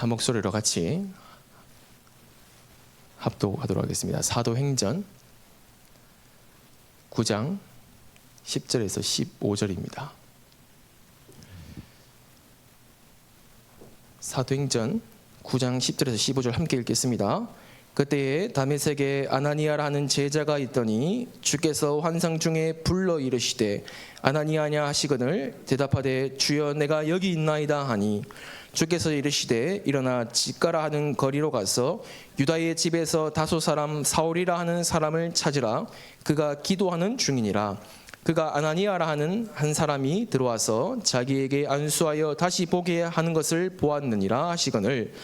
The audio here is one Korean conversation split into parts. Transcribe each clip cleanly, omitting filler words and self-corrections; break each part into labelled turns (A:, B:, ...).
A: 한 목소리로 같이 합독하도록 하겠습니다. 사도행전 9장 10절에서 15절입니다. 사도행전 9장 10절에서 15절 함께 읽겠습니다. 그때에 다메섹에 아나니아라는 제자가 있더니 주께서 환상 중에 불러 이르시되 아나니아냐 하시거늘 대답하되 주여 내가 여기 있나이다 하니 주께서 이르시되 일어나 집가라 하는 거리로 가서 유다의 집에서 다소 사람 사울이라 하는 사람을 찾으라. 그가 기도하는 중이니라. 그가 아나니아라 하는 한 사람이 들어와서 자기에게 안수하여 다시 보게 하는 것을 보았느니라 하시거늘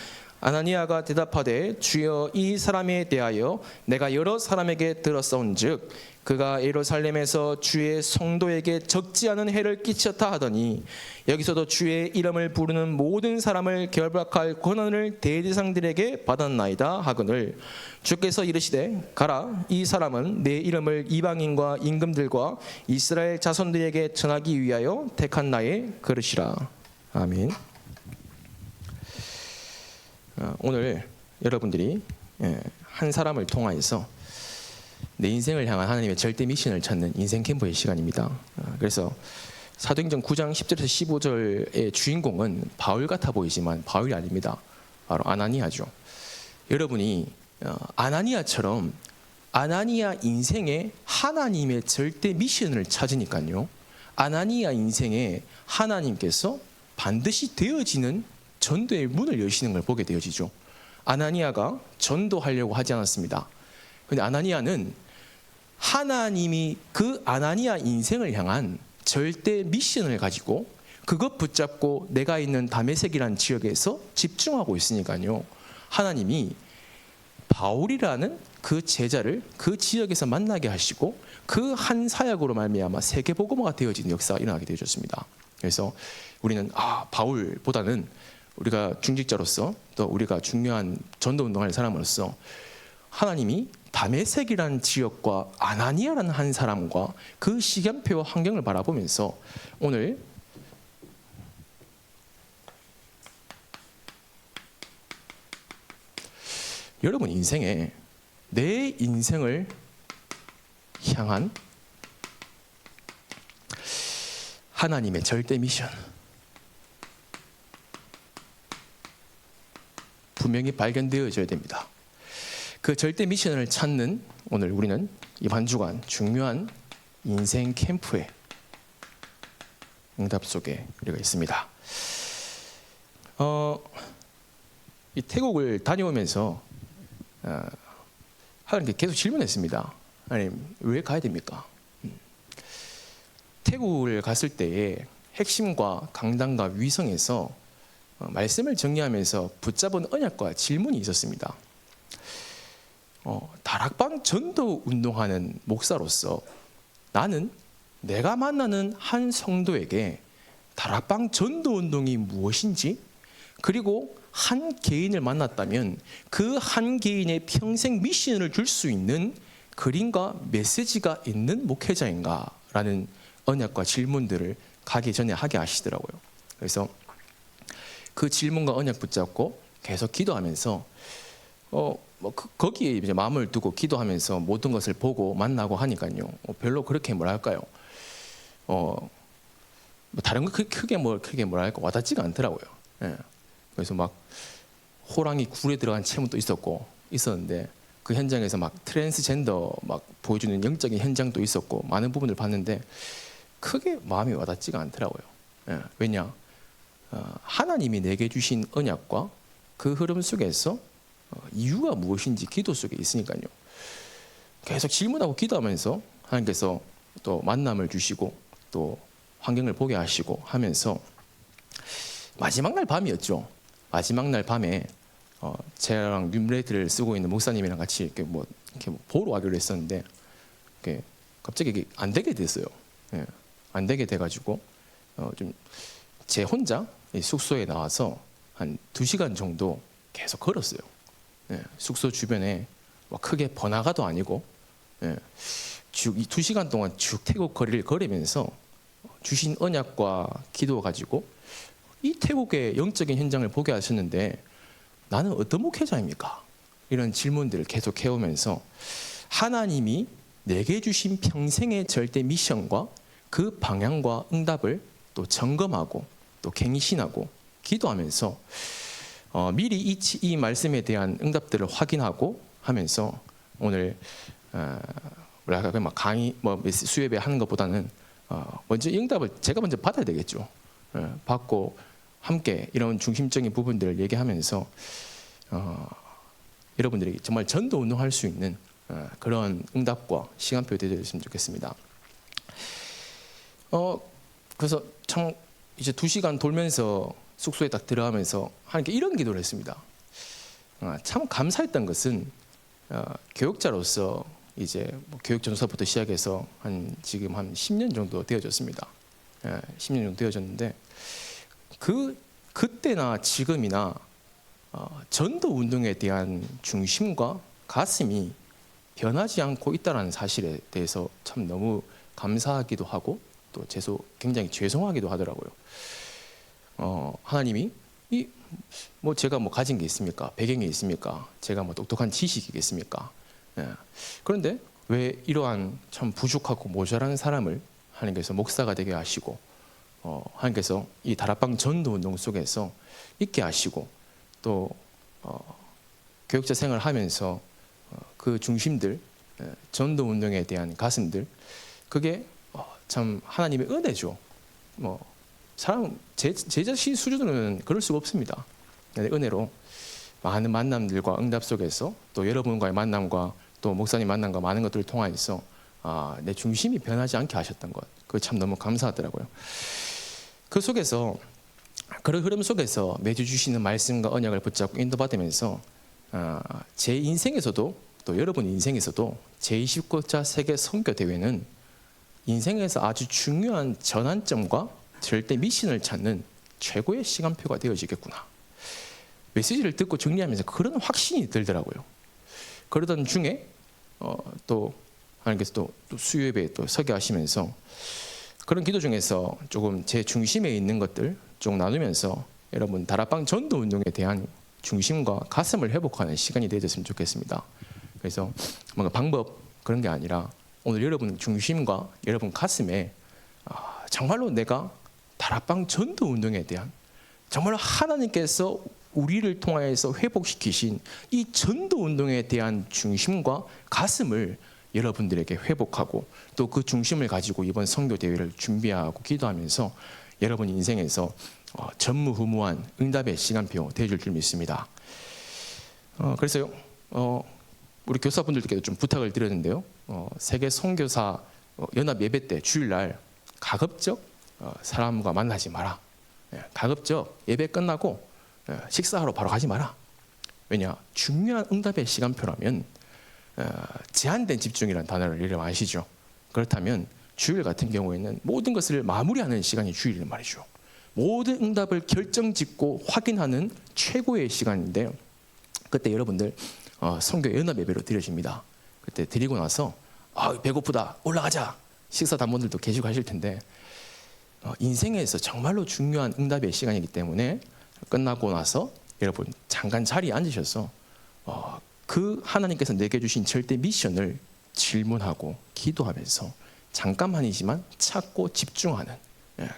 A: 아나니아가 대답하되 주여 이 사람에 대하여 내가 여러 사람에게 들었사온즉 그가 예루살렘에서 주의 성도에게 적지 않은 해를 끼쳤다 하더니 여기서도 주의 이름을 부르는 모든 사람을 결박할 권한을 대제사장들에게 받았나이다 하거늘 주께서 이르시되 가라. 이 사람은 내 이름을 이방인과 임금들과 이스라엘 자손들에게 전하기 위하여 택한 나의 그릇이라. 아멘. 오늘 여러분들이 한 사람을 통하여서 내 인생을 향한 하나님의 절대 미션을 찾는 인생 캠프의 시간입니다. 그래서 사도행전 9장 10절에서 15절의 주인공은 바울 같아 보이지만 바울이 아닙니다. 바로 아나니아죠. 여러분이 아나니아처럼 아나니아 인생에 하나님의 절대 미션을 찾으니까요, 아나니아 인생에 하나님께서 반드시 되어지는 전도의 문을 여시는 걸 보게 되어지죠. 아나니아가 전도하려고 하지 않았습니다. 그런데 아나니아는 하나님이 그 아나니아 인생을 향한 절대 미션을 가지고 그것 붙잡고 내가 있는 다메섹이라는 지역에서 집중하고 있으니까요, 하나님이 바울이라는 그 제자를 그 지역에서 만나게 하시고 그 한 사역으로 말미암아 세계복음화가 되어지는 역사가 일어나게 되어졌습니다. 그래서 우리는 바울보다는 우리가 중직자로서 또 우리가 중요한 전도운동할 사람으로서 하나님이 다메섹이라는 지역과 아나니아라는 한 사람과 그 시간표와 환경을 바라보면서 오늘 여러분 인생에 내 인생을 향한 하나님의 절대 미션 분명히 발견되어져야 됩니다. 그 절대 미션을 찾는 오늘 우리는 이번 한 주간 중요한 인생 캠프의 응답 속에 우리가 있습니다. 이 태국을 다녀오면서 하나님께 계속 질문했습니다. 하나님, 왜 가야 됩니까? 태국을 갔을 때의 핵심과 강단과 위성에서 말씀을 정리하면서 붙잡은 언약과 질문이 있었습니다. 다락방 전도 운동하는 목사로서 나는 내가 만나는 한 성도에게 다락방 전도 운동이 무엇인지, 그리고 한 개인을 만났다면 그 한 개인의 평생 미션을 줄 수 있는 그림과 메시지가 있는 목회자인가 라는 언약과 질문들을 가기 전에 하게 하시더라고요. 그래서 그 질문과 언약 붙잡고 계속 기도하면서 거기에 이제 마음을 두고 기도하면서 모든 것을 보고 만나고 하니까요, 별로 그렇게 뭐랄까요, 다른 거 크게 뭐랄까 와닿지가 않더라고요. 그래서 막 호랑이 굴에 들어간 체험도 있었는데 그 현장에서 막 트랜스젠더 막 보여주는 영적인 현장도 있었고 많은 부분을 봤는데 크게 마음이 와닿지가 않더라고요. 왜냐? 하나님이 내게 주신 언약과 그 흐름 속에서 이유가 무엇인지 기도 속에 있으니까요, 계속 질문하고 기도하면서 하나님께서 또 만남을 주시고 또 환경을 보게 하시고 하면서 마지막 날 밤이었죠. 마지막 날 밤에 제랑 뉴레이트를 쓰고 있는 목사님이랑 같이 이렇게 보러 가기로 했었는데 갑자기 안 되게 됐어요. 안 되게 돼가지고 좀 제 혼자 숙소에 나와서 한 2시간 정도 계속 걸었어요. 숙소 주변에 크게 번화가도 아니고 쭉 2시간 동안 쭉 태국 거리를 걸으면서 주신 언약과 기도 가지고 이 태국의 영적인 현장을 보게 하셨는데 나는 어떤 목회자입니까? 이런 질문들을 계속 해오면서 하나님이 내게 주신 평생의 절대 미션과 그 방향과 응답을 또 점검하고 또 갱신하고 기도하면서 미리 이 말씀에 대한 응답들을 확인하고 하면서 오늘 우리 아까 막 강의 수요예배 하는 것보다는 먼저 이 응답을 제가 먼저 받아야 되겠죠. 받고 함께 이런 중심적인 부분들을 얘기하면서 여러분들에게 정말 전도 운동할 수 있는 그런 응답과 시간표 되어줬으면 좋겠습니다. 그래서 참 이제 2시간 돌면서 숙소에 딱 들어가면서 하나님께 이런 기도를 했습니다. 참 감사했던 것은 교육자로서 이제 교육 전서부터 시작해서 지금 한 10년 정도 되어졌습니다. 10년 정도 되어졌는데 그때나 지금이나 전도 운동에 대한 중심과 가슴이 변하지 않고 있다는 사실에 대해서 참 너무 감사하기도 하고 또 굉장히 죄송하기도 하더라고요. 하나님이 제가 가진 게 있습니까? 배경이 있습니까? 제가 똑똑한 지식이겠습니까? 그런데 왜 이러한 참 부족하고 모자란 사람을 하나님께서 목사가 되게 하시고 하나님께서 이 다락방 전도 운동 속에서 있게 하시고 또 교육자 생활을 하면서 그 중심들 전도 운동에 대한 가슴들 그게 참 하나님의 은혜죠. 사람 제 자신 수준으로는 그럴 수가 없습니다. 은혜로 많은 만남들과 응답 속에서 또 여러분과의 만남과 또 목사님 만남과 많은 것들을 통하여서 내 중심이 변하지 않게 하셨던 것, 그거 참 너무 감사하더라고요. 그 속에서 그런 흐름 속에서 매주 주시는 말씀과 언약을 붙잡고 인도받으면서 제 인생에서도 또 여러분 인생에서도 제29차 세계 선교 대회는 인생에서 아주 중요한 전환점과 절대 미션을 찾는 최고의 시간표가 되어지겠구나. 메시지를 듣고 정리하면서 그런 확신이 들더라고요. 그러던 중에 또 하나님께서 또 수요예배에 또 서게 하시면서 그런 기도 중에서 조금 제 중심에 있는 것들 좀 나누면서 여러분 다락방 전도 운동에 대한 중심과 가슴을 회복하는 시간이 되어졌으면 좋겠습니다. 그래서 뭔가 방법 그런 게 아니라 오늘 여러분 중심과 여러분 가슴에 정말로 내가 다락방 전도 운동에 대한 정말로 하나님께서 우리를 통하여서 회복시키신 이 전도 운동에 대한 중심과 가슴을 여러분들에게 회복하고 또 그 중심을 가지고 이번 선교 대회를 준비하고 기도하면서 여러분 인생에서 전무후무한 응답의 시간표 되어줄 줄 믿습니다. 그래서요 우리 교사분들께도 좀 부탁을 드렸는데요. 세계 선교사 연합 예배 때 주일날 가급적 사람과 만나지 마라. 가급적 예배 끝나고 식사하러 바로 가지 마라. 왜냐? 중요한 응답의 시간표라면 제한된 집중이라는 단어를 여러분 아시죠? 그렇다면 주일 같은 경우에는 모든 것을 마무리하는 시간이 주일이란 말이죠. 모든 응답을 결정짓고 확인하는 최고의 시간인데요. 그때 여러분들 선교 연합 예배로 드려집니다. 그때 드리고 나서 배고프다 올라가자 식사 단원들도 계시고 하실 텐데 인생에서 정말로 중요한 응답의 시간이기 때문에 끝나고 나서 여러분 잠깐 자리에 앉으셔서 그 하나님께서 내게 주신 절대 미션을 질문하고 기도하면서 잠깐만이지만 찾고 집중하는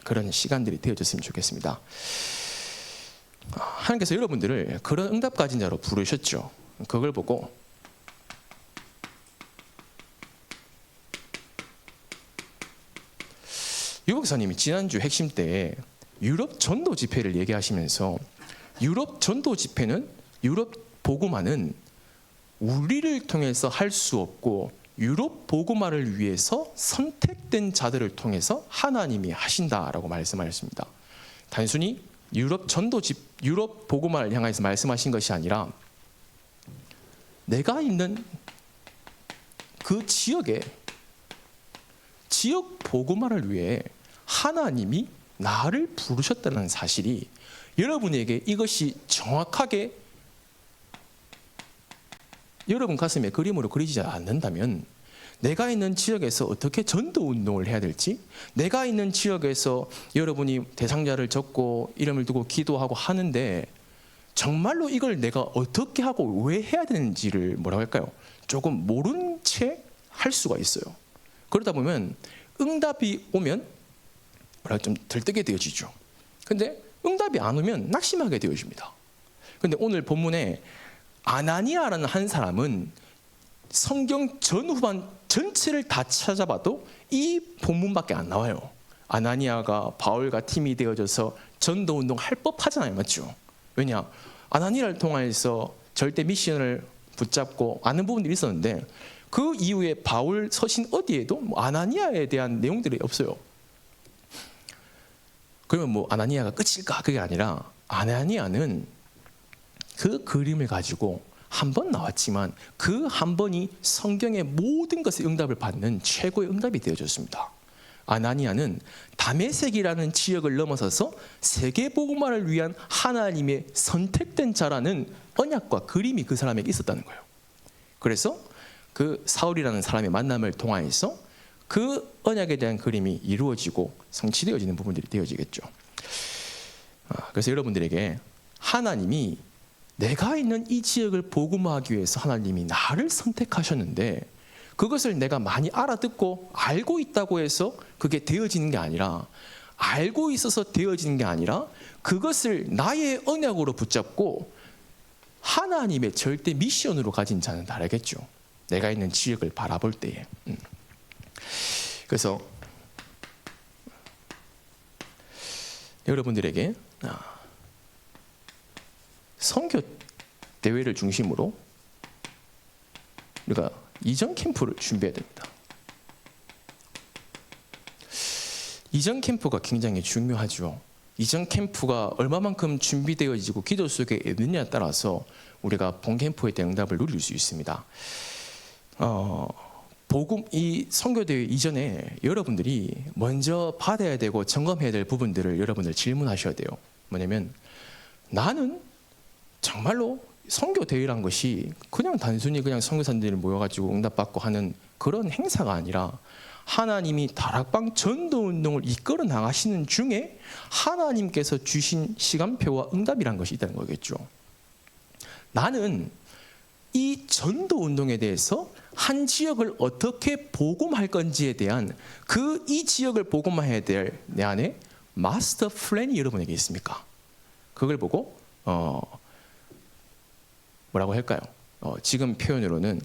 A: 그런 시간들이 되어졌으면 좋겠습니다. 하나님께서 여러분들을 그런 응답 가진 자로 부르셨죠. 그걸 보고 유 목사님이 지난주 핵심 때 유럽 전도 집회를 얘기하시면서 유럽 전도 집회는 유럽 복음화는 우리를 통해서 할 수 없고 유럽 복음화를 위해서 선택된 자들을 통해서 하나님이 하신다라고 말씀하셨습니다. 단순히 유럽 복음화를 향해서 말씀하신 것이 아니라 내가 있는 그 지역에 지역 복음화를 위해 하나님이 나를 부르셨다는 사실이 여러분에게 이것이 정확하게 여러분 가슴에 그림으로 그리지 않는다면 내가 있는 지역에서 어떻게 전도 운동을 해야 될지, 내가 있는 지역에서 여러분이 대상자를 적고 이름을 두고 기도하고 하는데 정말로 이걸 내가 어떻게 하고 왜 해야 되는지를 뭐라고 할까요? 조금 모른 채 할 수가 있어요. 그러다 보면 응답이 오면 뭐랄까 좀 들뜨게 되어지죠. 근데 응답이 안 오면 낙심하게 되어집니다. 근데 오늘 본문에 아나니아라는 한 사람은 성경 전후반 전체를 다 찾아봐도 이 본문밖에 안 나와요. 아나니아가 바울과 팀이 되어져서 전도운동 할 법하잖아요. 맞죠? 왜냐? 아나니아를 통해서 절대 미션을 붙잡고 아는 부분들이 있었는데 그 이후에 바울 서신 어디에도 아나니아에 대한 내용들이 없어요. 그러면 뭐 아나니아가 끝일까? 그게 아니라 아나니아는 그 그림을 가지고 한 번 나왔지만 그 한 번이 성경의 모든 것의 응답을 받는 최고의 응답이 되어졌습니다. 아나니아는 다메섹이라는 지역을 넘어서서 세계복음화를 위한 하나님의 선택된 자라는 언약과 그림이 그 사람에게 있었다는 거예요. 그래서 그 사울이라는 사람의 만남을 통하여서 그 언약에 대한 그림이 이루어지고 성취되어지는 부분들이 되어지겠죠. 그래서 여러분들에게 하나님이 내가 있는 이 지역을 복음화하기 위해서 하나님이 나를 선택하셨는데 그것을 내가 많이 알아듣고 알고 있다고 해서 그게 되어지는 게 아니라 알고 있어서 되어지는 게 아니라 그것을 나의 언약으로 붙잡고 하나님의 절대 미션으로 가진 자는 다르겠죠. 내가 있는 지역을 바라볼 때에. 그래서 여러분들에게 선교 대회를 중심으로 우리가 이전 캠프를 준비해야 됩니다. 이전 캠프가 굉장히 중요하죠. 이전 캠프가 얼마만큼 준비되어지고 기도 속에 있느냐에 따라서 우리가 본 캠프에 대한 응답을 누릴 수 있습니다. 복음 이 선교대회 이전에 여러분들이 먼저 받아야 되고 점검해야 될 부분들을 여러분들 질문하셔야 돼요. 뭐냐면 나는 정말로 선교대회란 것이 그냥 단순히 그냥 선교사님들이 모여가지고 응답받고 하는 그런 행사가 아니라 하나님이 다락방 전도운동을 이끌어 나가시는 중에 하나님께서 주신 시간표와 응답이란 것이 있다는 거겠죠. 나는 이 전도운동에 대해서 한 지역을 어떻게 복음할 건지에 대한 이 지역을 복음해야 될 내 안에 마스터 플랜이 여러분에게 있습니까? 그걸 보고 뭐라고 할까요? 지금 표현으로는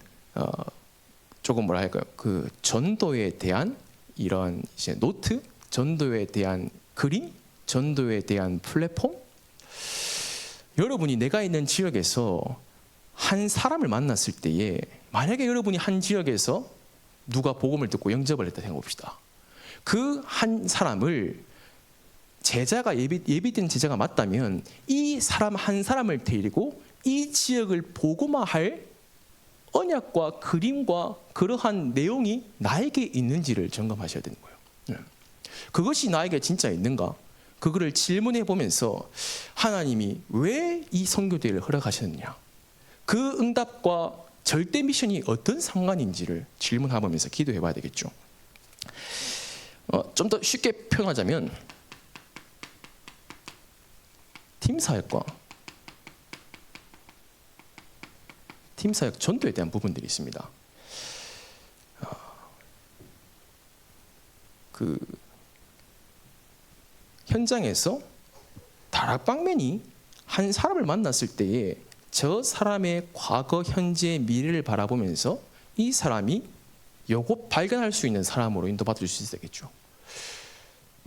A: 조금 뭐라 할까요? 그 전도에 대한 이런 이제 노트, 전도에 대한 그림, 전도에 대한 플랫폼. 여러분이 내가 있는 지역에서 한 사람을 만났을 때에 만약에 여러분이 한 지역에서 누가 복음을 듣고 영접을 했다 생각해봅시다. 그 한 사람을 제자가 예비된 제자가 맞다면 이 사람 한 사람을 데리고 이 지역을 복음화할 언약과 그림과 그러한 내용이 나에게 있는지를 점검하셔야 되는 거예요. 그것이 나에게 진짜 있는가? 그거를 질문해 보면서 하나님이 왜 이 선교대회를 허락하셨느냐? 그 응답과 절대 미션이 어떤 상관인지를 질문해보면서 기도해 봐야 되겠죠. 좀 더 쉽게 표현하자면 팀사역과 팀사역 전도에 대한 부분들이 있습니다. 그 현장에서 다락방맨이 한 사람을 만났을 때에 저 사람의 과거, 현재, 미래를 바라보면서 이 사람이 요거 발견할 수 있는 사람으로 인도받을 수 있어야겠죠.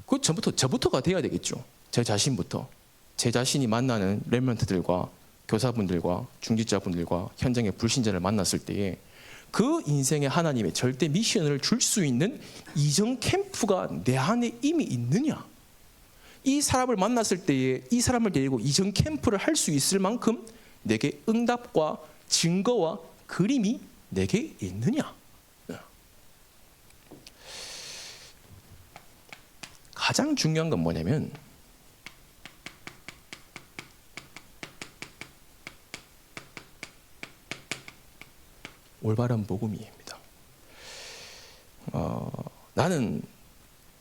A: 그 저부터가 돼야 되겠죠. 제 자신부터. 제 자신이 만나는 렘넌트들과 교사분들과 중직자분들과 현장의 불신자를 만났을 때에 그 인생에 하나님의 절대 미션을 줄 수 있는 이전 캠프가 내 안에 이미 있느냐? 이 사람을 만났을 때에 이 사람을 데리고 이전 캠프를 할 수 있을 만큼 내게 응답과 증거와 그림이 내게 있느냐? 가장 중요한 건 뭐냐면 올바른 복음입니다. 나는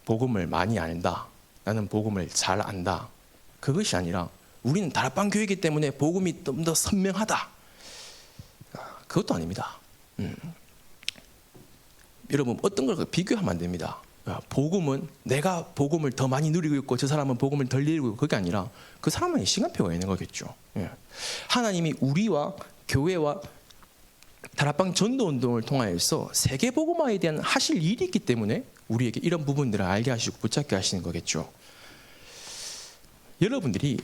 A: 복음을 많이 안다. 나는 복음을 잘 안다. 그것이 아니라 우리는 다락방 교회이기 때문에 복음이 좀 더 선명하다. 그것도 아닙니다. 여러분 어떤 걸 비교하면 안 됩니다. 복음은 내가 복음을 더 많이 누리고 있고 저 사람은 복음을 덜 누리고 있고 그게 아니라 그 사람만의 시간표가 있는 거겠죠. 하나님이 우리와 교회와 다락방 전도운동을 통하여서 세계복음화에 대한 하실 일이 있기 때문에 우리에게 이런 부분들을 알게 하시고 붙잡게 하시는 거겠죠. 여러분들이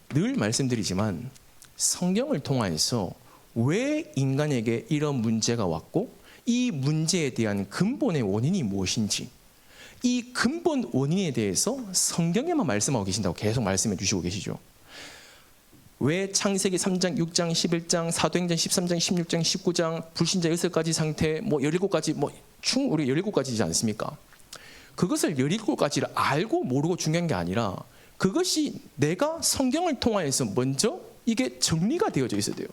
A: 늘 말씀드리지만 성경을 통하여서 왜 인간에게 이런 문제가 왔고 이 문제에 대한 근본의 원인이 무엇인지, 이 근본 원인에 대해서 성경에만 말씀하고 계신다고 계속 말씀해 주시고 계시죠. 왜 창세기 3장, 6장, 11장, 사도행전 13장, 16장, 19장, 불신자 6가지 상태, 17가지, 총 우리 17가지지 않습니까? 그것을 17가지를 알고 모르고 중요한 게 아니라 그것이 내가 성경을 통하여서 먼저 이게 정리가 되어져 있어야 돼요.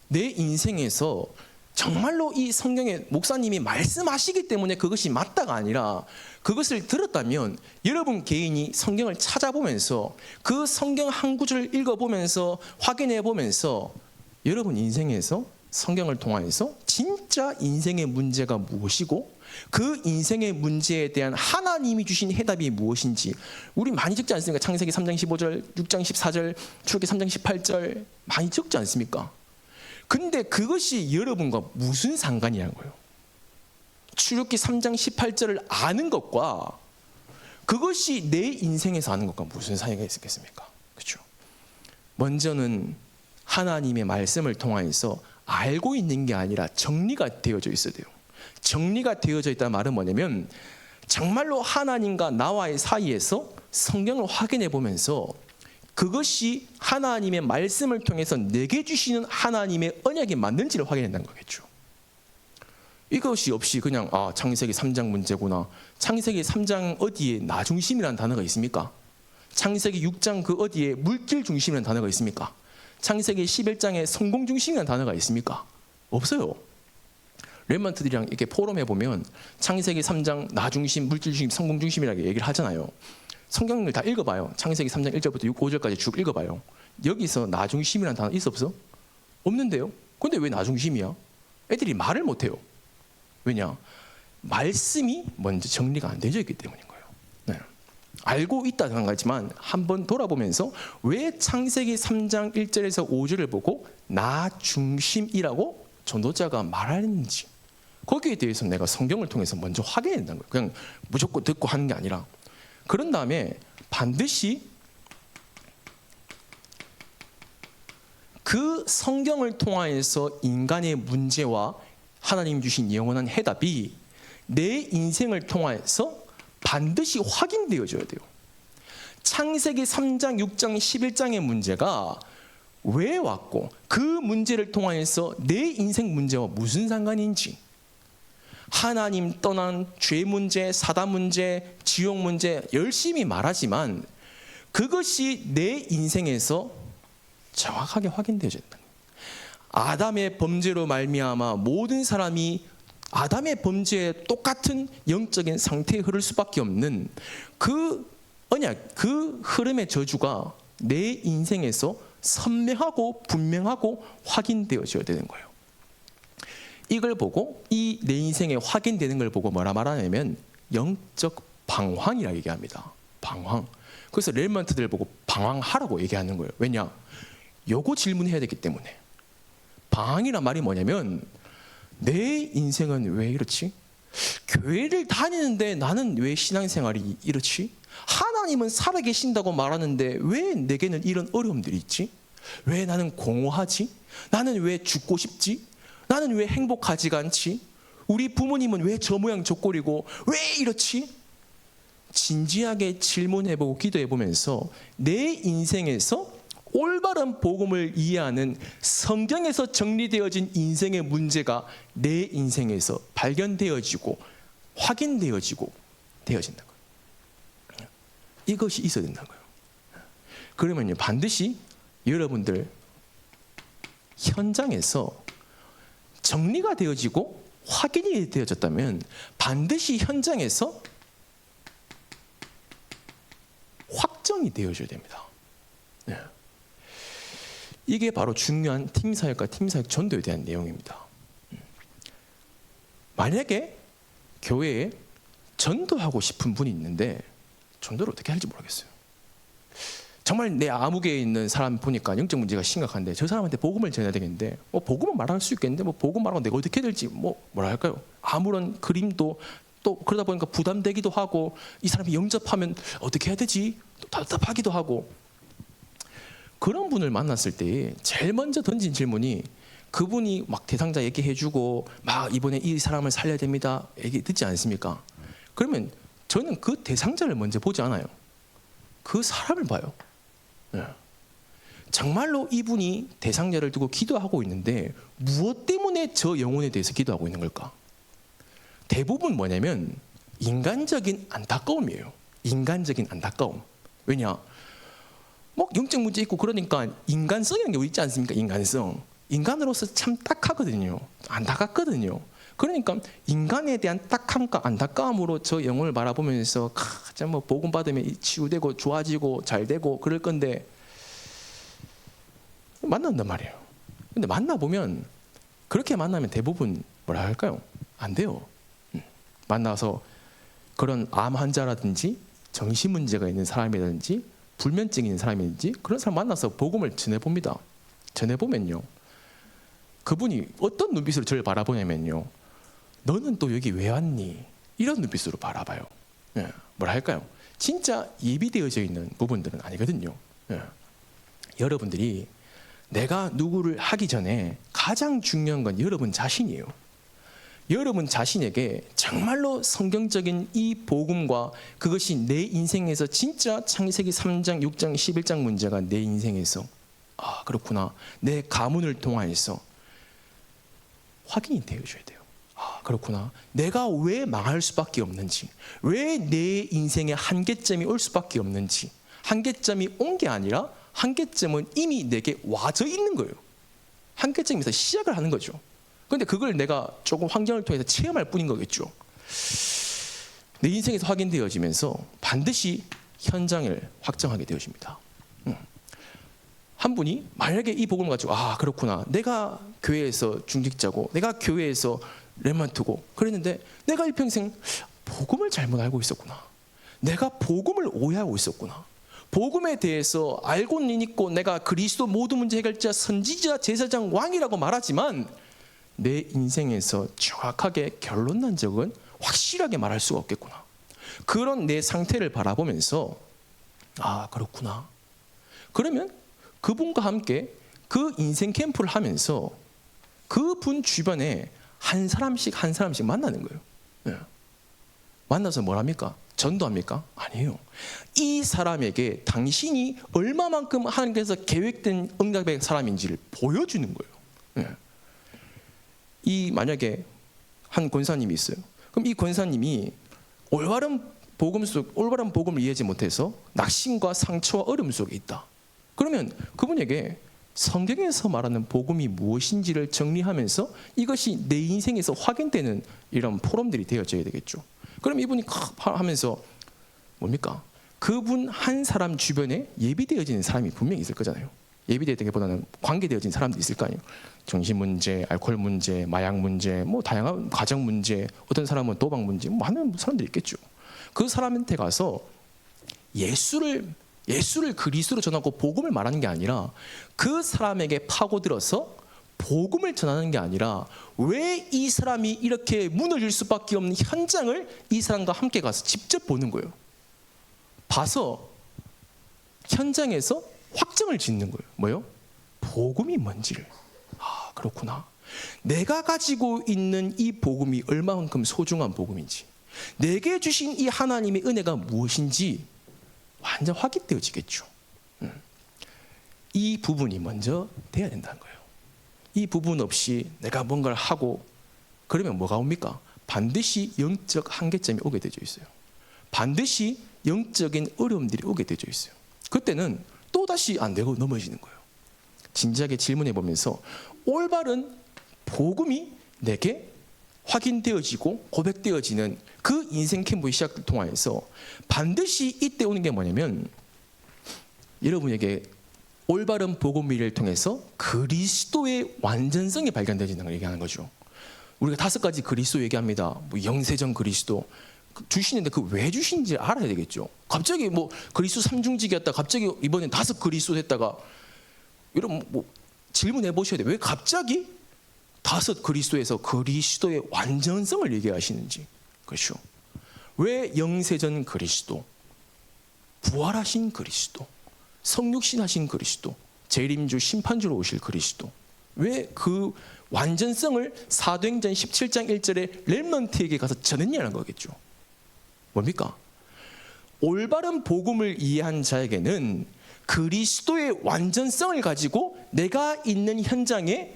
A: 내 인생에서 정말로 이 성경에 목사님이 말씀하시기 때문에 그것이 맞다가 아니라 그것을 들었다면 여러분 개인이 성경을 찾아보면서 그 성경 한 구절을 읽어보면서 확인해 보면서 여러분 인생에서 성경을 통해서 진짜 인생의 문제가 무엇이고 그 인생의 문제에 대한 하나님이 주신 해답이 무엇인지 우리 많이 적지 않습니까? 창세기 3장 15절, 6장 14절, 출애굽기 3장 18절 많이 적지 않습니까? 근데 그것이 여러분과 무슨 상관이냐는 거예요. 출애굽기 3장 18절을 아는 것과 그것이 내 인생에서 아는 것과 무슨 사이가 있겠습니까? 그렇죠? 먼저는 하나님의 말씀을 통해서 알고 있는 게 아니라 정리가 되어져 있어야 돼요. 정리가 되어져 있다는 말은 뭐냐면 정말로 하나님과 나와의 사이에서 성경을 확인해 보면서 그것이 하나님의 말씀을 통해서 내게 주시는 하나님의 언약이 맞는지를 확인한다는 거겠죠. 이것이 없이 그냥 창세기 3장 문제구나. 창세기 3장 어디에 나 중심이라는 단어가 있습니까? 창세기 6장 그 어디에 물질 중심이라는 단어가 있습니까? 창세기 11장에 성공 중심이라는 단어가 있습니까? 없어요. 렘넌트들이랑 이렇게 포럼해 보면 창세기 3장 나 중심, 물질 중심, 성공 중심이라고 얘기를 하잖아요. 성경을 다 읽어봐요. 창세기 3장 1절부터 5절까지 쭉 읽어봐요. 여기서 나 중심이라는 단어 있어 없어? 없는데요. 근데 왜 나 중심이야? 애들이 말을 못해요. 왜냐? 말씀이 먼저 정리가 안 되어 있기 때문인 거예요. 네. 알고 있다는 거지만 한번 돌아보면서 왜 창세기 3장 1절에서 5절을 보고 나 중심이라고 전도자가 말하는지 거기에 대해서 내가 성경을 통해서 먼저 확인해야 된다는 거예요. 그냥 무조건 듣고 하는 게 아니라 그런 다음에 반드시 그 성경을 통하여서 인간의 문제와 하나님 주신 영원한 해답이 내 인생을 통하여서 반드시 확인되어져야 돼요. 창세기 3장, 6장, 11장의 문제가 왜 왔고 그 문제를 통하여서 내 인생 문제와 무슨 상관인지 하나님 떠난 죄 문제, 사단 문제, 지옥 문제 열심히 말하지만 그것이 내 인생에서 정확하게 확인되어야 된다. 아담의 범죄로 말미암아 모든 사람이 아담의 범죄에 똑같은 영적인 상태에 흐를 수밖에 없는 그 언약, 그 흐름의 저주가 내 인생에서 선명하고 분명하고 확인되어져야 되는 거예요. 이걸 보고 이 내 인생에 확인되는 걸 보고 뭐라 말하냐면 영적 방황이라고 얘기합니다. 방황. 그래서 렘넌트들 보고 방황하라고 얘기하는 거예요. 왜냐? 요거 질문해야 되기 때문에. 방황이란 말이 뭐냐면 내 인생은 왜 이렇지? 교회를 다니는데 나는 왜 신앙생활이 이렇지? 하나님은 살아계신다고 말하는데 왜 내게는 이런 어려움들이 있지? 왜 나는 공허하지? 나는 왜 죽고 싶지? 나는 왜 행복하지가 않지? 우리 부모님은 왜 저 모양 저 꼴이고 왜 이렇지? 진지하게 질문해보고 기도해보면서 내 인생에서 올바른 복음을 이해하는 성경에서 정리되어진 인생의 문제가 내 인생에서 발견되어지고 확인되어지고 되어진다는 거예요. 이것이 있어야 된다는 거예요. 그러면요 반드시 여러분들 현장에서 정리가 되어지고 확인이 되어졌다면 반드시 현장에서 확정이 되어져야 됩니다. 네. 이게 바로 중요한 팀사역과 팀사역 전도에 대한 내용입니다. 만약에 교회에 전도하고 싶은 분이 있는데 전도를 어떻게 할지 모르겠어요. 정말 내 아무개에 있는 사람 보니까 영적 문제가 심각한데 저 사람한테 복음을 전해야 되겠는데 복음은 말할 수 있겠는데 복음 말하고 내가 어떻게 될지 뭐라 할까요? 아무런 그림도 또 그러다 보니까 부담되기도 하고 이 사람이 영접하면 어떻게 해야 되지? 또 답답하기도 하고 그런 분을 만났을 때 제일 먼저 던진 질문이 그분이 막 대상자 얘기해주고 막 이번에 이 사람을 살려야 됩니다 얘기 듣지 않습니까? 그러면 저는 그 대상자를 먼저 보지 않아요. 그 사람을 봐요. 네. 정말로 이분이 대상자를 두고 기도하고 있는데 무엇 때문에 저 영혼에 대해서 기도하고 있는 걸까? 대부분 뭐냐면 인간적인 안타까움이에요. 인간적인 안타까움. 왜냐? 영적 문제 있고 그러니까 인간성이라는 게 있지 않습니까? 인간성. 인간으로서 참 딱하거든요. 안타깝거든요. 그러니까 인간에 대한 딱함과 안타까움으로 저 영혼을 바라보면서 복음 받으면 치유되고 좋아지고 잘 되고 그럴 건데 만난단 말이에요. 근데 만나보면 그렇게 만나면 대부분 뭐라 할까요? 안 돼요. 만나서 그런 암 환자라든지 정신 문제가 있는 사람이라든지 불면증이 있는 사람이든지 그런 사람 만나서 복음을 전해봅니다. 전해보면요. 그분이 어떤 눈빛으로 저를 바라보냐면요. 너는 또 여기 왜 왔니? 이런 눈빛으로 바라봐요. 예, 뭐라 할까요? 진짜 예비되어져 있는 부분들은 아니거든요. 예. 여러분들이 내가 누구를 하기 전에 가장 중요한 건 여러분 자신이에요. 여러분 자신에게 정말로 성경적인 이 복음과 그것이 내 인생에서 진짜 창세기 3장, 6장, 11장 문제가 내 인생에서 그렇구나. 내 가문을 통하여서 확인이 되어줘야 돼요. 그렇구나. 내가 왜 망할 수밖에 없는지, 왜 내 인생에 한계점이 올 수밖에 없는지, 한계점이 온 게 아니라 한계점은 이미 내게 와져 있는 거예요. 한계점에서 시작을 하는 거죠. 그런데 그걸 내가 조금 환경을 통해서 체험할 뿐인 거겠죠. 내 인생에서 확인되어지면서 반드시 현장을 확정하게 되어집니다. 한 분이 만약에 이 복음을 가지고 그렇구나. 내가 교회에서 중직자고 내가 교회에서 렘넌트고 그랬는데 내가 일평생 복음을 잘못 알고 있었구나. 내가 복음을 오해하고 있었구나. 복음에 대해서 알고는 있고 내가 그리스도 모든 문제 해결자, 선지자, 제사장, 왕이라고 말하지만 내 인생에서 정확하게 결론 난 적은 확실하게 말할 수가 없겠구나. 그런 내 상태를 바라보면서 그렇구나. 그러면 그분과 함께 그 인생 캠프를 하면서 그분 주변에 한 사람씩 만나는 거예요. 네. 만나서 뭘 합니까? 전도합니까? 아니에요. 이 사람에게 당신이 얼마만큼 하나님께서 계획된 응답의 사람인지를 보여주는 거예요. 네. 만약에 한 권사님이 있어요. 그럼 이 권사님이 올바른 복음을 이해하지 못해서 낙심과 상처와 어려움 속에 있다. 그러면 그분에게 성경에서 말하는 복음이 무엇인지를 정리하면서 이것이 내 인생에서 확인되는 이런 포럼들이 되어져야 되겠죠. 그럼 이분이 하면서 뭡니까? 그분 한 사람 주변에 예비되어지는 사람이 분명히 있을 거잖아요. 예비되기보다는 관계되어진 사람도 있을 거 아니에요. 정신 문제, 알코올 문제, 마약 문제, 다양한 가정 문제, 어떤 사람은 도박 문제, 많은 사람들이 있겠죠. 그 사람한테 가서 예수를 그리스도로 전하고 복음을 말하는 게 아니라 그 사람에게 파고들어서 복음을 전하는 게 아니라 왜 이 사람이 이렇게 무너질 수밖에 없는 현장을 이 사람과 함께 가서 직접 보는 거예요. 봐서 현장에서 확정을 짓는 거예요. 뭐요? 복음이 뭔지를. 그렇구나. 내가 가지고 있는 이 복음이 얼마만큼 소중한 복음인지, 내게 주신 이 하나님의 은혜가 무엇인지 완전 확인되어지겠죠. 이 부분이 먼저 돼야 된다는 거예요. 이 부분 없이 내가 뭔가를 하고 그러면 뭐가 옵니까? 반드시 영적 한계점이 오게 되어 있어요. 반드시 영적인 어려움들이 오게 되어 있어요. 그때는 또다시 안 되고 넘어지는 거예요. 진지하게 질문해 보면서 올바른 복음이 내게 확인되어지고 고백되어지는 그 인생 캠프의 시작을 통하여서 반드시 이때 오는 게 뭐냐면 여러분에게 올바른 복음을 통해서 그리스도의 완전성이 발견되는 걸 얘기하는 거죠. 우리가 5가지 그리스도 얘기합니다. 뭐 영세전 그리스도 주시는데 그 왜 주신지 알아야 되겠죠. 갑자기 뭐 그리스도 삼중직이었다 갑자기 이번엔 5 그리스도 됐다가 여러분 뭐 질문해 보셔야 돼요. 왜 갑자기 5 그리스도에서 그리스도의 완전성을 얘기하시는지. 그렇죠. 왜 영세전 그리스도, 부활하신 그리스도, 성육신하신 그리스도, 재림주 심판주로 오실 그리스도, 왜 그 완전성을 사도행전 17장 1절에 렘넌트에게 가서 전했냐는 거겠죠. 뭡니까? 올바른 복음을 이해한 자에게는 그리스도의 완전성을 가지고 내가 있는 현장에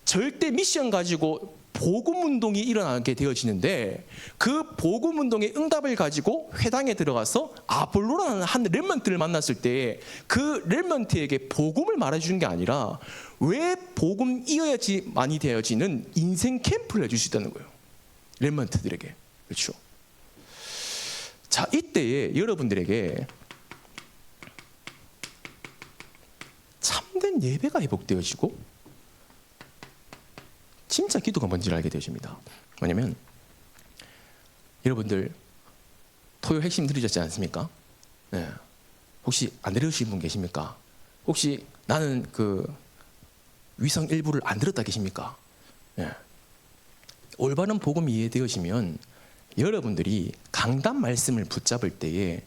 A: 절대 미션 가지고 복음 운동이 일어나게 되어지는데, 그 복음 운동의 응답을 가지고 회당에 들어가서 아볼로라는 한 렘넌트를 만났을 때 그 렘넌트에게 복음을 말해주는 게 아니라 왜 복음 이어야지 많이 되어지는 인생 캠프를 해줄 수 있다는 거예요. 렘넌트들에게. 그렇죠. 자, 이때에 여러분들에게 참된 예배가 회복되어지고 진짜 기도가 뭔지를 알게 되어집니다. 뭐냐면 여러분들 토요 핵심 들으셨지 않습니까? 네. 혹시 안 들으신 분 계십니까? 혹시 나는 그 위성 일부를 안 들었다 계십니까? 네. 올바른 복음이 이해되어지면 여러분들이 강단 말씀을 붙잡을 때에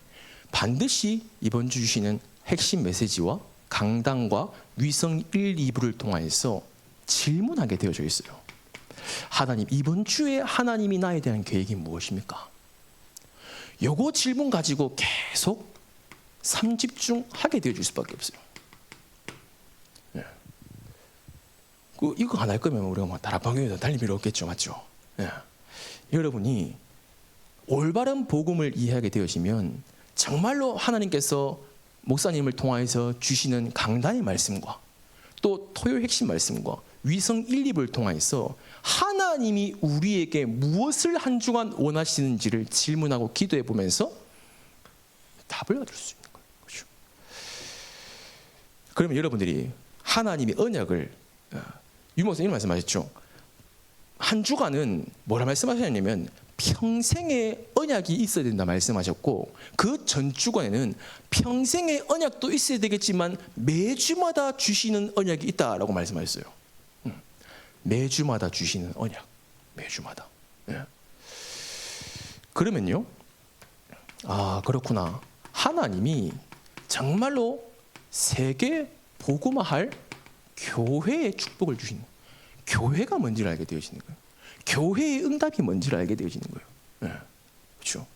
A: 반드시 이번 주 주시는 핵심 메시지와 강단과 위성 1, 2부를 통하여서 질문하게 되어져 있어요. 하나님, 이번 주에 하나님이 나에 대한 계획이 무엇입니까? 요거 질문 가지고 계속 삼집중하게 되어질 수밖에 없어요. 네. 이거 안 할 거면 우리가 뭐 다락방에서 달릴 필요 없겠죠, 맞죠? 네. 여러분이 올바른 복음을 이해하게 되어지면 정말로 하나님께서 목사님을 통하여서 주시는 강단의 말씀과 또 토요 핵심 말씀과 위성 1, 2를 통해서 하나님이 우리에게 무엇을 한 주간 원하시는지를 질문하고 기도해 보면서 답을 얻을 수 있는 거예요. 그렇죠? 그러면 여러분들이 하나님의 언약을, 유 목사님 말씀하셨죠. 한 주간은 뭐라 말씀하셨냐면 평생의 언약이 있어야 된다 말씀하셨고, 그 전 주간에는 평생의 언약도 있어야 되겠지만 매주마다 주시는 언약이 있다라고 말씀하셨어요. 매주마다 주시는 언약, 매주마다. 예. 그러면요, 아 그렇구나. 하나님이 정말로 세계 복음화할 교회의 축복을 주시는, 교회가 뭔지를 알게 되어지는 거예요. 교회의 응답이 뭔지를 알게 되어지는 거예요. 네. 그렇죠.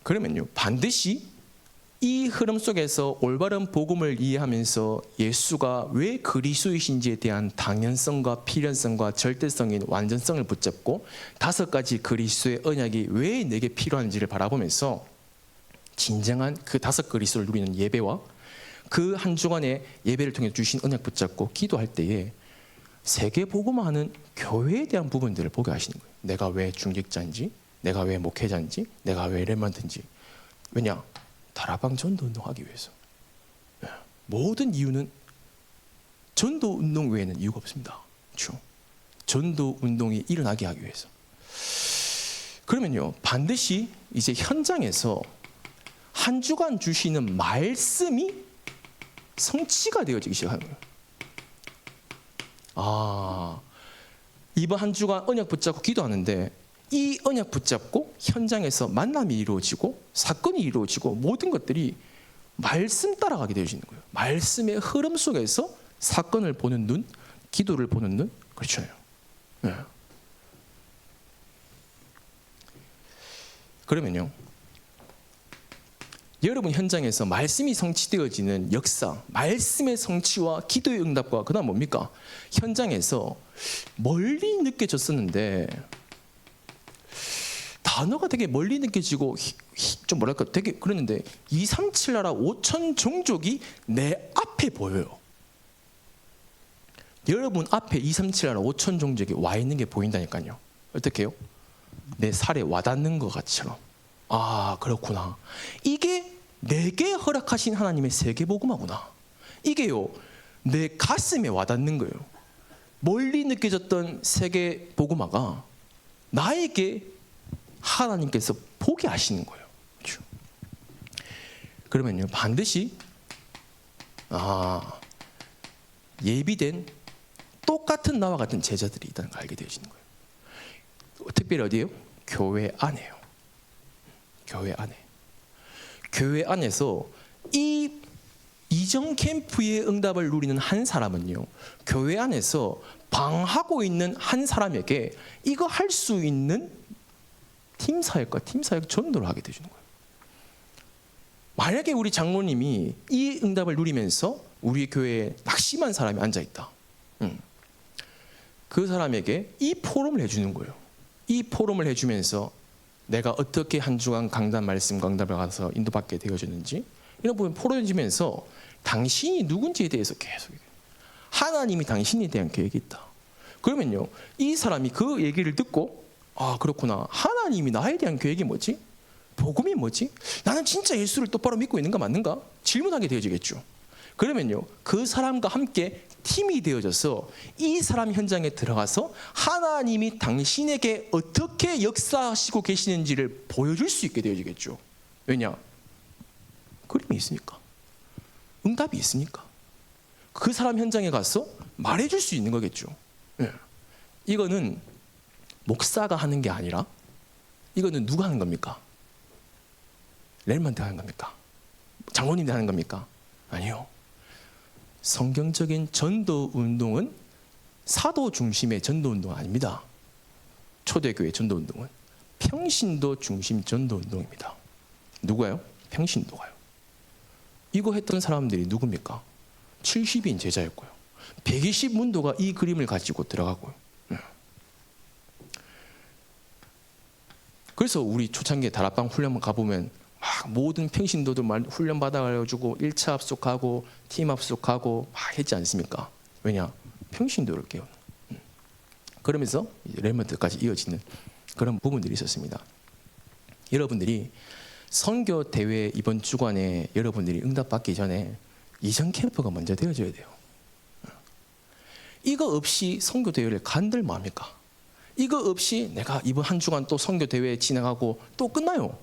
A: 그러면요, 반드시 이 흐름 속에서 올바른 복음을 이해하면서 예수가 왜 그리스도이신지에 대한 당연성과 필연성과 절대성인 완전성을 붙잡고 5가지 그리스도의 언약이 왜 내게 필요한지를 바라보면서 진정한 그 5 그리스도를 누리는 예배와 그 한 주간의 예배를 통해 주신 언약 붙잡고 기도할 때에 세계 복음화하는 교회에 대한 부분들을 보게 하시는 거예요. 내가 왜 중직자인지, 내가 왜 목회자인지, 내가 왜 렘넌트인지. 왜냐? 다락방 전도 운동하기 위해서. 모든 이유는 전도 운동 외에는 이유가 없습니다. 그렇죠? 전도 운동이 일어나게 하기 위해서. 그러면요, 반드시 이제 현장에서 한 주간 주시는 말씀이 성취가 되어지기 시작하는 거예요. 아, 이번 한 주간 언약 붙잡고 기도하는데 이 언약 붙잡고 현장에서 만남이 이루어지고 사건이 이루어지고 모든 것들이 말씀 따라가게 되어지는 거예요. 말씀의 흐름 속에서 사건을 보는 눈, 기도를 보는 눈, 그렇죠. 네. 그러면요, 여러분 현장에서 말씀이 성취되어지는 역사, 말씀의 성취와 기도의 응답과 그다음 뭡니까? 현장에서 멀리 느껴졌었는데 단어가 되게 멀리 느껴지고 좀 뭐랄까 되게 그랬는데 237 나라 5천 종족이 내 앞에 보여요. 여러분 앞에 237 나라 5천 종족이 와 있는 게 보인다니까요. 어떻게 해요? 내 살에 와닿는 것 같처럼. 아, 그렇구나. 이게 내게 허락하신 하나님의 세계복음화구나. 이게요, 내 가슴에 와닿는 거예요. 멀리 느껴졌던 세계복음화가 나에게 하나님께서 보게 하시는 거예요. 그렇죠? 그러면요, 반드시 예비된 똑같은 나와 같은 제자들이 있다는 걸 알게 되어지는 거예요. 특별히 어디예요? 교회 안에요. 교회 안에. 교회 안에서 이 이전 캠프의 응답을 누리는 한 사람은요, 교회 안에서 방하고 있는 한 사람에게 이거 할 수 있는 팀 사역과 팀 사역 전도를 하게 되주는 거예요. 만약에 우리 장로님이 이 응답을 누리면서 우리 교회에 낙심한 사람이 앉아 있다. 그 사람에게 이 포럼을 해주는 거예요. 이 포럼을 해주면서 내가 어떻게 한 주간 강단 말씀 강답을 가서 인도받게 되어졌는지 이런 부분 포럼해주면서 당신이 누군지에 대해서 계속 하나님이 당신에 대한 계획이 있다. 그러면요, 이 사람이 그 얘기를 듣고 아, 그렇구나. 하나님이 나에 대한 계획이 뭐지? 복음이 뭐지? 나는 진짜 예수를 똑바로 믿고 있는가 맞는가? 질문하게 되어지겠죠. 그러면요, 그 사람과 함께 팀이 되어져서 이 사람 현장에 들어가서 하나님이 당신에게 어떻게 역사하시고 계시는지를 보여줄 수 있게 되어지겠죠. 왜냐? 그림이 있으니까. 응답이 있으니까. 그 사람 현장에 가서 말해줄 수 있는 거겠죠. 네. 이거는 목사가 하는 게 아니라 이거는 누가 하는 겁니까? 렐만트 하는 겁니까? 장로님이 하는 겁니까? 아니요. 성경적인 전도 운동은 사도 중심의 전도 운동 아닙니다. 초대교회 전도 운동은 평신도 중심 전도 운동입니다. 누가요? 평신도가요. 이거 했던 사람들이 누굽니까? 70인 제자였고요. 120 문도가 이 그림을 가지고 들어가고요. 그래서 우리 초창기에 다락방 훈련 가보면 막 모든 평신도들 훈련 받아가지고 1차 합숙하고 팀 합숙하고 막 했지 않습니까? 왜냐? 평신도를 깨우는. 그러면서 렘넌트까지 이어지는 그런 부분들이 있었습니다. 여러분들이 선교 대회 이번 주간에 여러분들이 응답받기 전에 이전 캠프가 먼저 되어져야 돼요. 이거 없이 선교 대회를 간들 뭐합니까? 이거 없이 내가 이번 한 주간 또 선교 대회 진행하고 또 끝나요.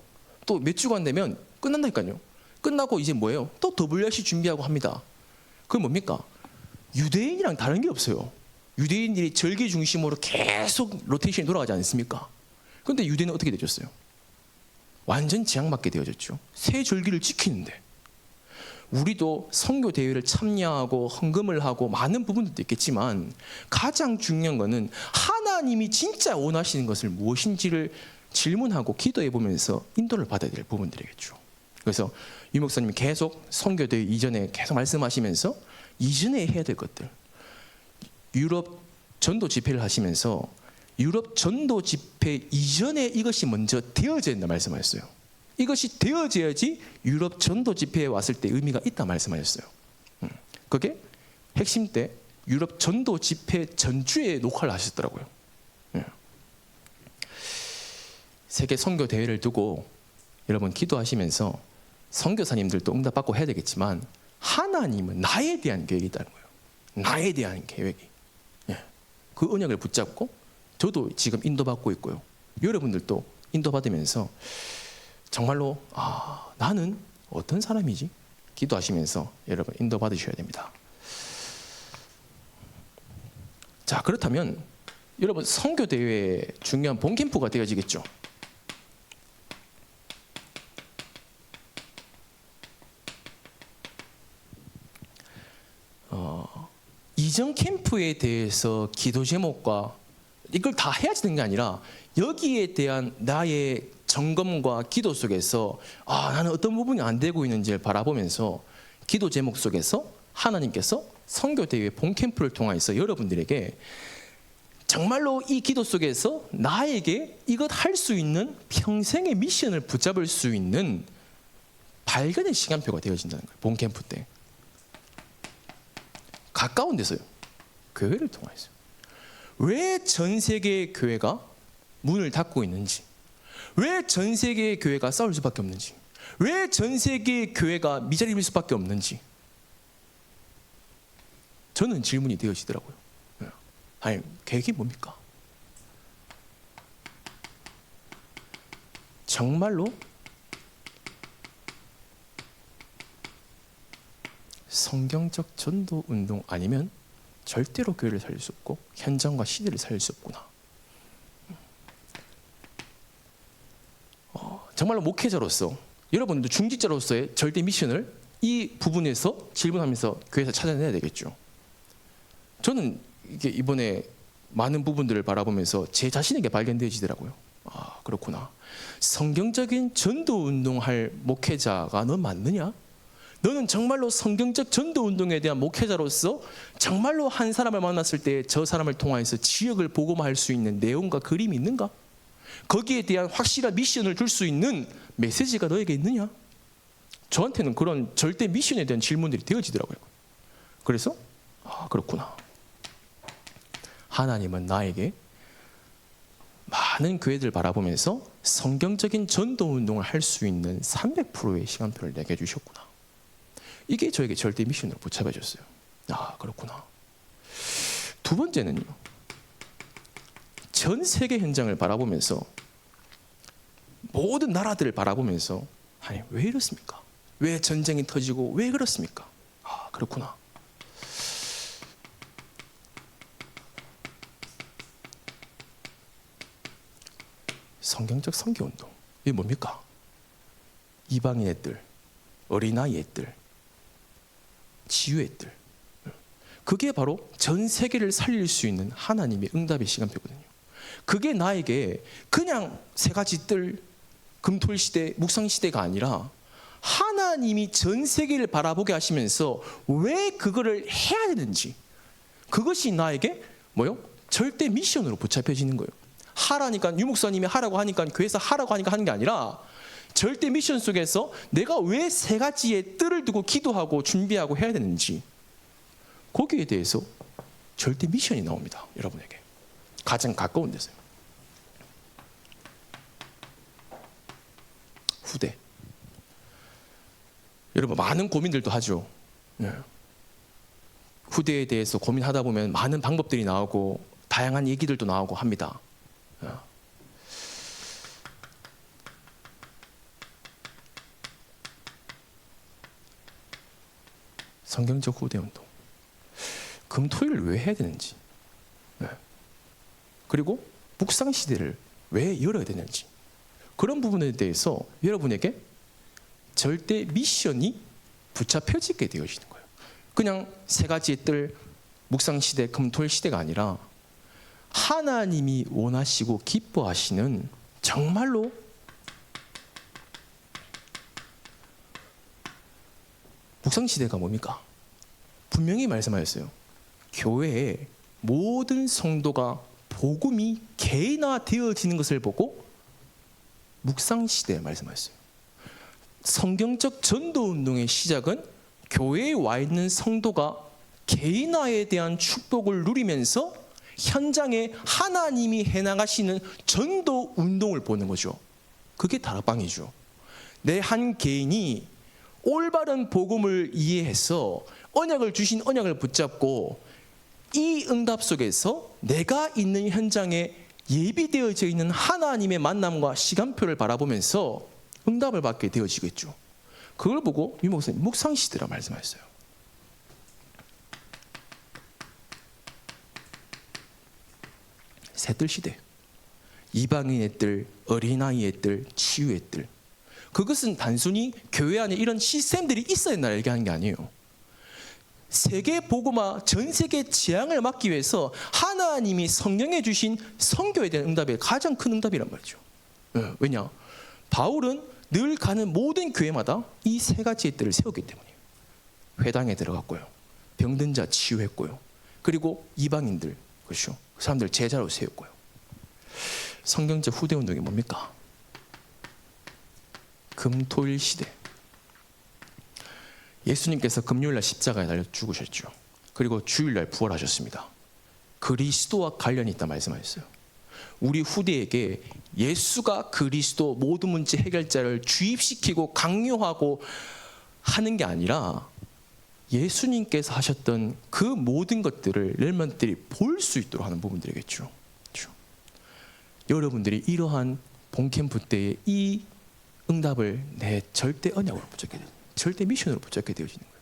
A: 또 몇 주간 되면 끝난다니까요. 끝나고 이제 뭐예요? 또 WRC 준비하고 합니다. 그건 뭡니까? 유대인이랑 다른 게 없어요. 유대인들이 절기 중심으로 계속 로테이션이 돌아가지 않습니까? 그런데 유대인은 어떻게 되셨어요? 완전 지향받게 되어졌죠. 새 절기를 지키는데. 우리도 선교 대회를 참여하고 헌금을 하고 많은 부분들도 있겠지만 가장 중요한 것은 하나님이 진짜 원하시는 것을 무엇인지를 질문하고 기도해 보면서 인도를 받아야 될 부분들이겠죠. 그래서 유 목사님이 계속 선교 대회 이전에 계속 말씀하시면서 이전에 해야 될 것들, 유럽 전도 집회를 하시면서 유럽 전도 집회 이전에 이것이 먼저 되어져야 된다 말씀하셨어요. 이것이 되어져야지 유럽 전도 집회에 왔을 때 의미가 있다 말씀하셨어요. 그게 핵심 때 유럽 전도 집회 전주에 녹화를 하셨더라고요. 세계 선교 대회를 두고 여러분 기도하시면서 선교사님들도 응답받고 해야 되겠지만 하나님은 나에 대한 계획이 있다는 거예요. 나에 대한 계획이. 그 언약을 붙잡고 저도 지금 인도받고 있고요. 여러분들도 인도받으면서 정말로 나는 어떤 사람이지? 기도하시면서 여러분 인도받으셔야 됩니다. 자, 그렇다면 여러분 선교대회의 중요한 본캠프가 되어지겠죠. 이전 캠프에 대해서 기도 제목과 이걸 다 해야 되는 게 아니라 여기에 대한 나의 점검과 기도 속에서 나는 어떤 부분이 안 되고 있는지를 바라보면서 기도 제목 속에서 하나님께서 선교대회 본캠프를 통해서 여러분들에게 정말로 이 기도 속에서 나에게 이것 할 수 있는 평생의 미션을 붙잡을 수 있는 발견의 시간표가 되어진다는 거예요. 본캠프 때. 가까운 데서요. 교회를 통해서. 왜 전 세계의 교회가 문을 닫고 있는지, 왜 전 세계의 교회가 싸울 수밖에 없는지, 왜 전 세계의 교회가 미자립일 수밖에 없는지 저는 질문이 되어지더라고요. 아니, 계획이 뭡니까? 정말로 성경적 전도 운동 아니면 절대로 교회를 살릴 수 없고 현장과 시대를 살릴 수 없구나. 정말로 목회자로서, 여러분도 중직자로서의 절대 미션을 이 부분에서 질문하면서 교회에서 찾아내야 되겠죠. 저는 이번에 많은 부분들을 바라보면서 제 자신에게 발견되어지더라고요. 아, 그렇구나. 성경적인 전도 운동할 목회자가 너 맞느냐? 너는 정말로 성경적 전도 운동에 대한 목회자로서 정말로 한 사람을 만났을 때 저 사람을 통하여서 지역을 복음화할 수 있는 내용과 그림이 있는가? 거기에 대한 확실한 미션을 줄 수 있는 메시지가 너에게 있느냐? 저한테는 그런 절대 미션에 대한 질문들이 되어지더라고요. 그래서 그렇구나. 하나님은 나에게 많은 교회들 바라보면서 성경적인 전도 운동을 할 수 있는 300%의 시간표를 내게 주셨구나. 이게 저에게 절대 미션으로 붙잡아졌어요. 아, 그렇구나. 두 번째는요, 전 세계 현장을 바라보면서, 모든 나라들을 바라보면서, 아니, 왜 이렇습니까? 왜 전쟁이 터지고 왜 그렇습니까? 아, 그렇구나. 성경적 선교운동, 이게 뭡니까? 이방인 애들, 어린아이 애들, 치유 애들, 그게 바로 전 세계를 살릴 수 있는 하나님의 응답의 시간표거든요. 그게 나에게 그냥 세 가지 뜰, 금토일시대, 묵상시대가 아니라 하나님이 전 세계를 바라보게 하시면서 왜 그거를 해야 되는지, 그것이 나에게 절대 미션으로 붙잡혀지는 거예요. 하라니까, 유목사님이 하라고 하니까, 교회에서 하라고 하니까 하는 게 아니라 절대 미션 속에서 내가 왜 세 가지의 뜰을 두고 기도하고 준비하고 해야 되는지, 거기에 대해서 절대 미션이 나옵니다. 여러분에게 가장 가까운 데서요. 후대. 여러분, 많은 고민들도 하죠. 후대에 대해서 고민하다 보면 많은 방법들이 나오고 다양한 얘기들도 나오고 합니다. 성경적 후대 운동, 금토일을 왜 해야 되는지, 그리고 묵상 시대를 왜 열어야 되는지, 그런 부분에 대해서 여러분에게 절대 미션이 붙잡혀지게 되어지는 거예요. 그냥 세 가지의 뜰, 묵상 시대, 금토일 시대가 아니라 하나님이 원하시고 기뻐하시는, 정말로 묵상 시대가 뭡니까? 분명히 말씀하셨어요. 교회에 모든 성도가 복음이 개인화되어지는 것을 보고 묵상 시대에 말씀하셨어요. 성경적 전도 운동의 시작은 교회에 와 있는 성도가 개인화에 대한 축복을 누리면서 현장에 하나님이 해나가시는 전도 운동을 보는 거죠. 그게 다락방이죠. 내 한 개인이 올바른 복음을 이해해서 언약을 주신 언약을 붙잡고 이 응답 속에서 내가 있는 현장에 예비되어져 있는 하나님의 만남과 시간표를 바라보면서 응답을 받게 되어지겠죠. 그걸 보고 유 목사님 묵상시대라 말씀하셨어요. 새뜰 시대, 이방인의 뜰, 어린아이의 뜰, 치유의 뜰. 그것은 단순히 교회 안에 이런 시스템들이 있어야 된다 얘기하는 게 아니에요. 세계 복음화, 전 세계 재앙을 막기 위해서 하나님이 성령에 주신 선교에 대한 응답의 가장 큰 응답이란 말이죠. 왜냐? 바울은 늘 가는 모든 교회마다 이 세 가지의 뜰을 세웠기 때문이에요. 회당에 들어갔고요, 병든 자 치유했고요, 그리고 이방인들, 그렇죠, 그 사람들 제자로 세웠고요. 성경적 후대 운동이 뭡니까? 금토일 시대. 예수님께서 금요일날 십자가에 달려 죽으셨죠. 그리고 주일날 부활하셨습니다. 그리스도와 관련이 있다 말씀하셨어요. 우리 후대에게 예수가 그리스도 모든 문제 해결자를 주입시키고 강요하고 하는 게 아니라 예수님께서 하셨던 그 모든 것들을 여러분들이 볼 수 있도록 하는 부분들이겠죠. 그렇죠? 여러분들이 이러한 본캠프 때의 이 응답을 내 절대 언약으로 붙잡게 되죠. 절대 미션으로 붙잡게 되어지는 거예요.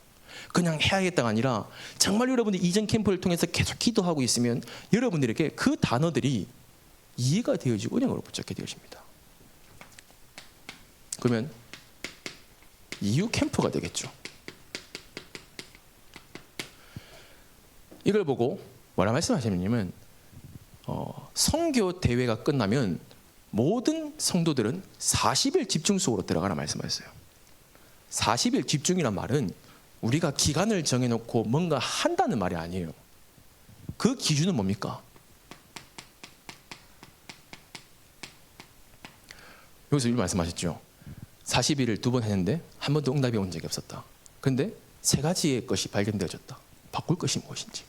A: 그냥 해야겠다가 아니라 정말 여러분들이 이전 캠프를 통해서 계속 기도하고 있으면 여러분들에게 그 단어들이 이해가 되어지고 언약으로 붙잡게 되어집니다. 그러면 이후 캠프가 되겠죠. 이걸 보고 뭐라 말씀하시냐면 선교 대회가 끝나면 모든 성도들은 40일 집중 속으로 들어가라 말씀하셨어요. 40일 집중이란 말은 우리가 기간을 정해놓고 뭔가 한다는 말이 아니에요. 그 기준은 뭡니까? 여기서 이렇게 말씀하셨죠. 40일을 2번 했는데 한 번도 응답이 온 적이 없었다. 그런데 3가지의 것이 발견되어졌다. 바꿀 것이 무엇인지.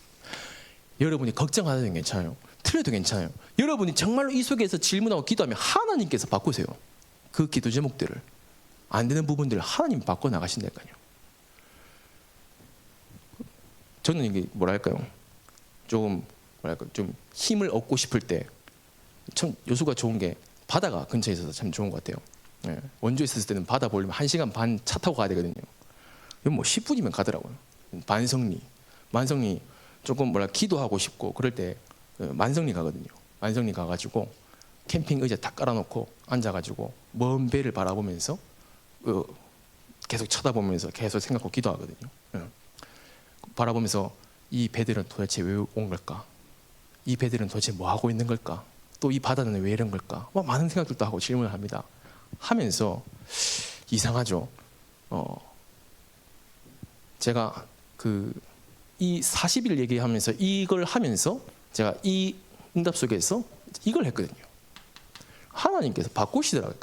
A: 여러분이 걱정하셔도 괜찮아요. 틀려도 괜찮아요. 여러분이 정말로 이 속에서 질문하고 기도하면 하나님께서 바꾸세요. 그 기도 제목들을. 안 되는 부분들을 하나님 바꿔 나가신다니까요. 저는 이게 뭐랄까요? 좀 힘을 얻고 싶을 때 참 여수가 좋은 게 바다가 근처에 있어서 참 좋은 것 같아요. 예, 원주에 있었을 때는 바다 보려면 1시간 반 차 타고 가야 되거든요. 이건 뭐 10분이면 가더라고요. 만성리 조금 기도하고 싶고 그럴 때 만성리 가거든요. 만성리 가가지고 캠핑 의자 다 깔아놓고 앉아가지고 먼 배를 바라보면서 계속 쳐다보면서 계속 생각하고 기도하거든요. 바라보면서 이 배들은 도대체 왜 온 걸까? 이 배들은 도대체 뭐 하고 있는 걸까? 또 이 바다는 왜 이런 걸까? 많은 생각들도 하고 질문을 합니다. 하면서 이상하죠. 제가 이 40일 얘기하면서 이걸 하면서 제가 이 응답 속에서 이걸 했거든요. 하나님께서 바꾸시더라고요.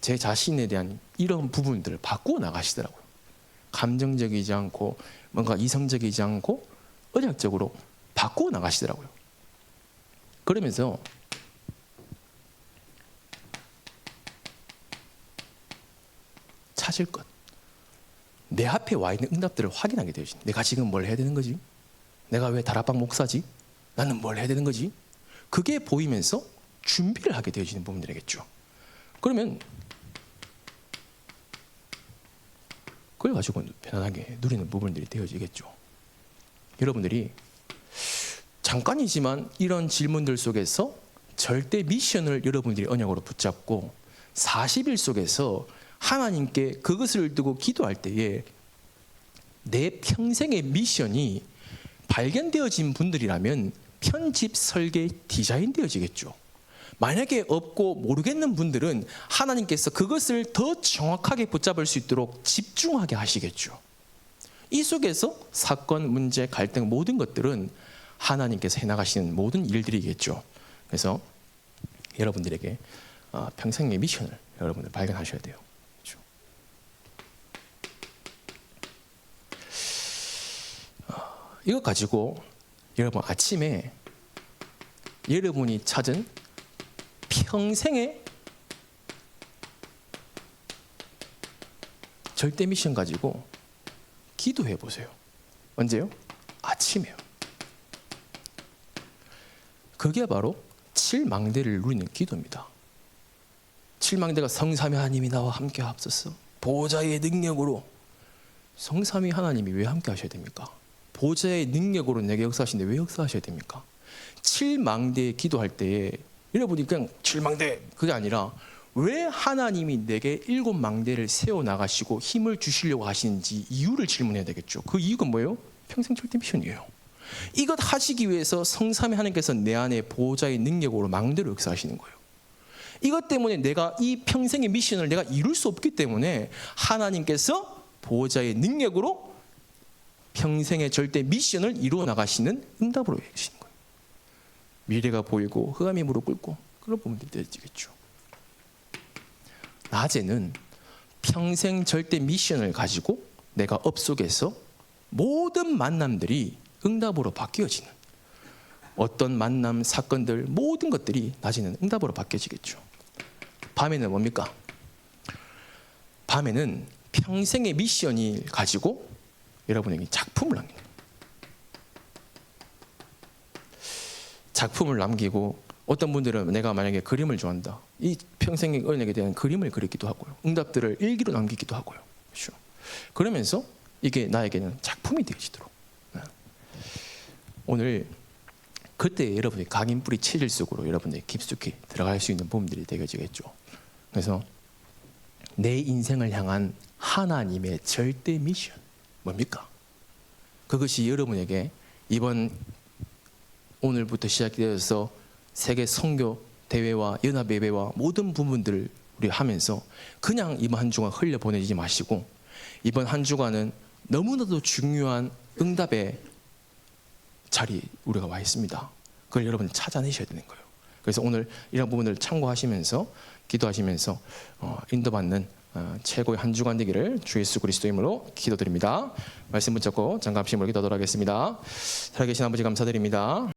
A: 제 자신에 대한 이런 부분들을 바꾸어 나가시더라고요. 감정적이지 않고 뭔가 이성적이지 않고 언약적으로 바꾸어 나가시더라고요. 그러면서 찾을 것, 내 앞에 와 있는 응답들을 확인하게 되어지네. 내가 지금 뭘 해야 되는 거지? 내가 왜 다락방 목사지? 나는 뭘 해야 되는 거지? 그게 보이면서 준비를 하게 되어지는 부분들이겠죠. 그러면 그걸 가지고 편안하게 누리는 부분들이 되어지겠죠. 여러분들이 잠깐이지만 이런 질문들 속에서 절대 미션을 여러분들이 언약으로 붙잡고 40일 속에서 하나님께 그것을 두고 기도할 때에 내 평생의 미션이 발견되어진 분들이라면 편집, 설계, 디자인 되어지겠죠. 만약에 없고 모르겠는 분들은 하나님께서 그것을 더 정확하게 붙잡을 수 있도록 집중하게 하시겠죠. 이 속에서 사건, 문제, 갈등 모든 것들은 하나님께서 해나가시는 모든 일들이겠죠. 그래서 여러분들에게 평생의 미션을 여러분들 발견하셔야 돼요. 그렇죠? 이것 가지고 여러분 아침에 여러분이 찾은 평생의 절대 미션 가지고 기도해 보세요. 언제요? 아침에요. 그게 바로 7망대를 누리는 기도입니다. 7망대가 성삼위 하나님이 나와 함께 하옵소서. 보좌의 능력으로. 성삼위 하나님이 왜 함께 하셔야 됩니까? 보좌의 능력으로 내게 역사하시는데 왜 역사하셔야 됩니까? 7망대에 기도할 때에 여러분이 그냥 7망대 그게 아니라 왜 하나님이 내게 7망대를 세워나가시고 힘을 주시려고 하시는지 이유를 질문해야 되겠죠. 그 이유가 뭐예요? 평생 절대 미션이에요. 이것 하시기 위해서 성삼위 하나님께서 내 안에 보호자의 능력으로 망대로 역사하시는 거예요. 이것 때문에 내가 이 평생의 미션을 내가 이룰 수 없기 때문에 하나님께서 보호자의 능력으로 평생의 절대 미션을 이루어 나가시는 응답으로 해주시는 거예요. 미래가 보이고 흑암이 무릎 꿇고 그런 부분들이 되어지겠죠. 낮에는 평생 절대 미션을 가지고 내가 업 속에서 모든 만남들이 응답으로 바뀌어지는 어떤 만남, 사건들 모든 것들이 낮에는 응답으로 바뀌어지겠죠. 밤에는 뭡니까? 밤에는 평생의 미션을 가지고 여러분에게 작품을 남기는 거예요. 작품을 남기고 어떤 분들은 내가 만약에 그림을 좋아한다. 이 평생의 어린에게 대한 그림을 그리기도 하고요. 응답들을 일기로 남기기도 하고요. 그렇죠? 그러면서 이게 나에게는 작품이 되어지도록. 오늘 그때 여러분의 각인뿌리 체질 속으로 여러분들이 깊숙이 들어갈 수 있는 부분들이 되어지겠죠. 그래서 내 인생을 향한 하나님의 절대 미션 뭡니까? 그것이 여러분에게 이번 오늘부터 시작되어서 세계 선교 대회와 연합 예배와 모든 부분들을 우리 하면서 그냥 이번 한 주간 흘려보내지 마시고 이번 한 주간은 너무나도 중요한 응답의 자리 우리가 와 있습니다. 그걸 여러분 찾아내셔야 되는 거예요. 그래서 오늘 이런 부분을 참고하시면서 기도하시면서 인도받는 최고의 한 주간 되기를 주 예수 그리스도 이름으로 기도드립니다. 말씀 붙잡고 잠깐 합심으로 기도하도록 하겠습니다. 살아계신 아버지 감사드립니다.